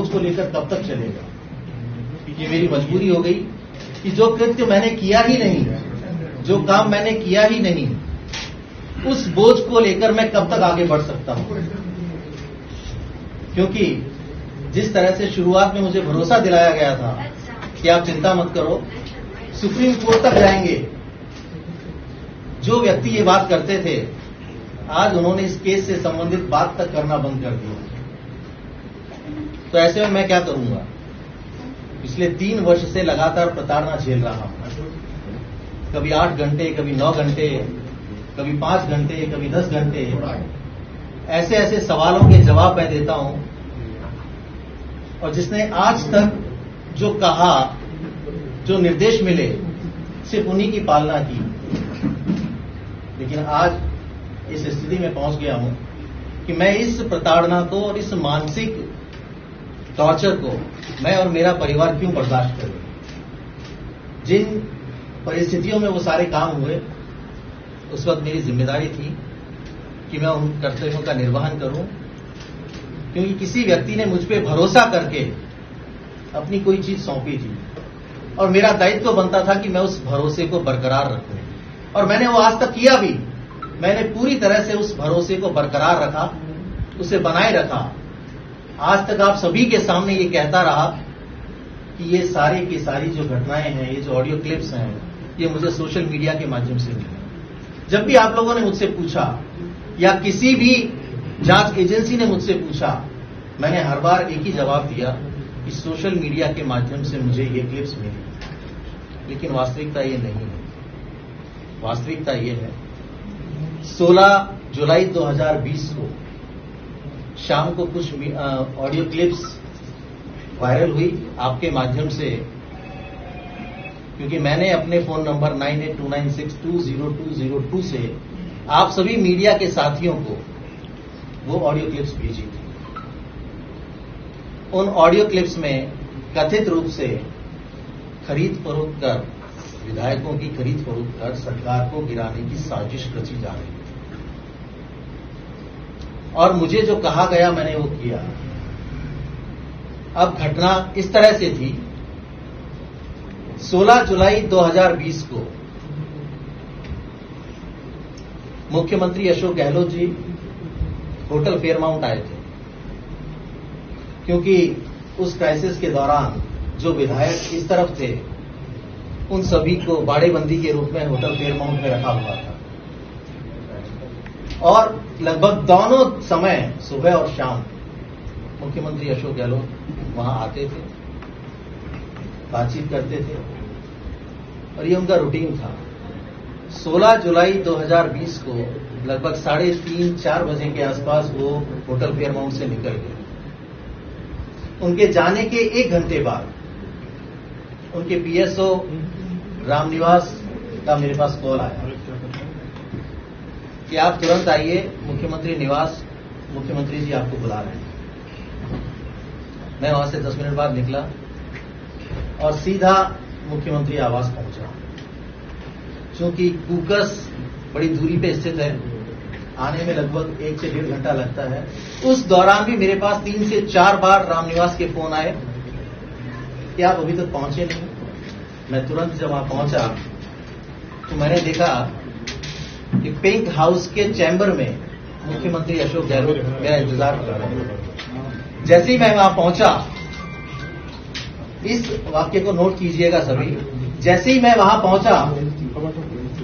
बोझ को लेकर कब तक चलेगा? ये मेरी मजबूरी हो गई कि जो कृत्य मैंने किया ही नहीं, जो काम मैंने किया ही नहीं, उस बोझ को लेकर मैं कब तक आगे बढ़ सकता हूं? क्योंकि जिस तरह से शुरुआत में मुझे भरोसा दिलाया गया था कि आप चिंता मत करो, सुप्रीम कोर्ट तक जाएंगे, जो व्यक्ति ये बात करते थे आज उन्होंने इस केस से संबंधित बात तक करना बंद कर दिया। तो ऐसे में मैं क्या करूंगा? पिछले 3 वर्ष से लगातार प्रताड़ना झेल रहा हूं। कभी 8 घंटे, कभी 9 घंटे, कभी 5 घंटे, कभी 10 घंटे, ऐसे ऐसे सवालों के जवाब मैं देता हूं। और जिसने आज तक जो कहा, जो निर्देश मिले, सिर्फ उन्हीं की पालना की। लेकिन आज इस स्थिति में पहुंच गया हूं कि मैं इस प्रताड़ना को और इस मानसिक टॉर्चर को मैं और मेरा परिवार क्यों बर्दाश्त करें? जिन परिस्थितियों में वो सारे काम हुए, उस वक्त मेरी जिम्मेदारी थी कि मैं उन कर्तव्यों का निर्वहन करूं, क्योंकि किसी व्यक्ति ने मुझ पर भरोसा करके अपनी कोई चीज सौंपी थी और मेरा दायित्व बनता था कि मैं उस भरोसे को बरकरार रखूं। और मैंने वो आज तक किया भी। मैंने पूरी तरह से उस भरोसे को बरकरार रखा, उसे बनाए रखा। आज तक आप सभी के सामने ये कहता रहा कि ये सारी की सारी जो घटनाएं हैं, ये जो ऑडियो क्लिप्स हैं, ये मुझे सोशल मीडिया के माध्यम से मिले। जब भी आप लोगों ने मुझसे पूछा या किसी भी जांच एजेंसी ने मुझसे पूछा, मैंने हर बार एक ही जवाब दिया कि सोशल मीडिया के माध्यम से मुझे ये क्लिप्स मिली। लेकिन वास्तविकता ये नहीं है। वास्तविकता ये है, 16 जुलाई 2020 को शाम को कुछ ऑडियो क्लिप्स वायरल हुई आपके माध्यम से, क्योंकि मैंने अपने फोन नंबर 9829620202 से आप सभी मीडिया के साथियों को वो ऑडियो क्लिप्स भेजी थी। उन ऑडियो क्लिप्स में कथित रूप से खरीद फरोख्त कर, विधायकों की खरीद फरोख्त कर सरकार को गिराने की साजिश रची जा रही थी। और मुझे जो कहा गया मैंने वो किया। अब घटना इस तरह से थी, 16 जुलाई 2020 को मुख्यमंत्री अशोक गहलोत जी होटल फेयरमाउंट आए थे, क्योंकि उस क्राइसिस के दौरान जो विधायक इस तरफ थे उन सभी को बाड़ेबंदी के रूप में होटल फेयरमाउंट में रखा हुआ था। और लगभग दोनों समय, सुबह और शाम, मुख्यमंत्री अशोक गहलोत वहां आते थे, बातचीत करते थे और ये उनका रूटीन था। 16 जुलाई 2020 को लगभग 3:30-4 बजे के आसपास वो होटल फेयरमाउंट से निकल गए। उनके जाने के 1 घंटे बाद उनके पीएसओ रामनिवास का मेरे पास कॉल आया कि आप तुरंत आइए मुख्यमंत्री निवास, मुख्यमंत्री जी आपको बुला रहे हैं। मैं वहां से 10 मिनट बाद निकला और सीधा मुख्यमंत्री आवास पहुंचा। चूंकि कूकस बड़ी दूरी पे स्थित है, आने में लगभग 1 से 1.5 घंटा लगता है। उस दौरान भी मेरे पास 3 से 4 बार रामनिवास के फोन आए कि आप अभी तक पहुंचे नहीं। मैं तुरंत जब वहां पहुंचा तो मैंने देखा कि पिंक हाउस के चैम्बर में मुख्यमंत्री अशोक गहलोत मेरा इंतजार कर रहे हैं। जैसे ही मैं वहां पहुंचा, इस वाक्य को नोट कीजिएगा सभी, जैसे ही मैं वहां पहुंचा,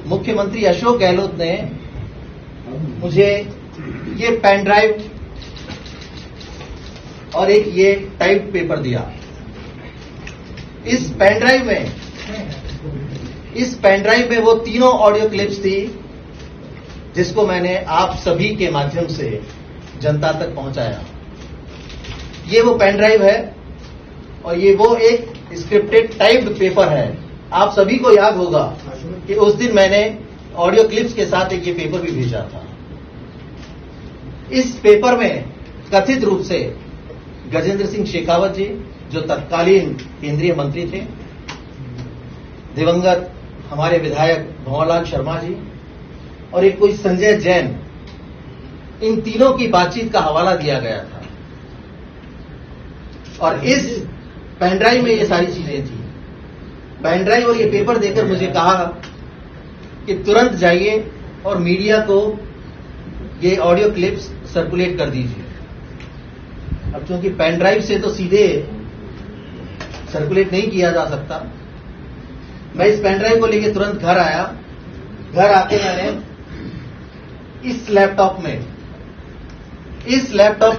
मुख्यमंत्री अशोक गहलोत ने मुझे ये पेन ड्राइव और एक ये टाइप पेपर दिया। इस पेन ड्राइव में वो तीनों ऑडियो क्लिप्स थी जिसको मैंने आप सभी के माध्यम से जनता तक पहुंचाया। ये वो पेन ड्राइव है और ये वो एक स्क्रिप्टेड टाइप्ड पेपर है। आप सभी को याद होगा कि उस दिन मैंने ऑडियो क्लिप्स के साथ एक ये पेपर भी भेजा था। इस पेपर में कथित रूप से गजेंद्र सिंह शेखावत जी, जो तत्कालीन केंद्रीय मंत्री थे, दिवंगत हमारे विधायक भंवरलाल शर्मा जी और एक कोई संजय जैन, इन तीनों की बातचीत का हवाला दिया गया था। और इस पेन ड्राइव में ये सारी चीजें थी। पेन ड्राइव और ये पेपर देकर मुझे कहा कि तुरंत जाइए और मीडिया को ये ऑडियो क्लिप्स सर्कुलेट कर दीजिए। अब चूंकि पेन ड्राइव से तो सीधे सर्कुलेट नहीं किया जा सकता, मैं इस पेन ड्राइव को लेकर तुरंत घर आया। घर आके मैंने इस लैपटॉप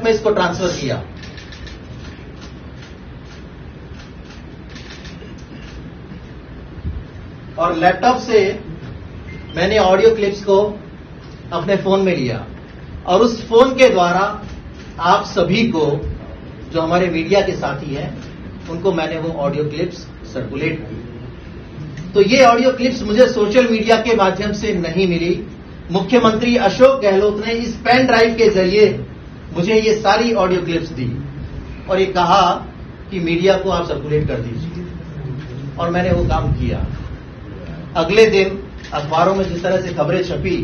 में इसको ट्रांसफर किया। और लैपटॉप से मैंने ऑडियो क्लिप्स को अपने फोन में लिया और उस फोन के द्वारा आप सभी को, जो हमारे मीडिया के साथी हैं, उनको मैंने वो ऑडियो क्लिप्स सर्कुलेट की। तो ये ऑडियो क्लिप्स मुझे सोशल मीडिया के माध्यम से नहीं मिली। मुख्यमंत्री अशोक गहलोत ने इस पेन ड्राइव के जरिए मुझे ये सारी ऑडियो क्लिप्स दी और ये कहा कि मीडिया को आप सर्कुलेट कर दीजिए, और मैंने वो काम किया। अगले दिन अखबारों में जिस तरह से खबरें छपी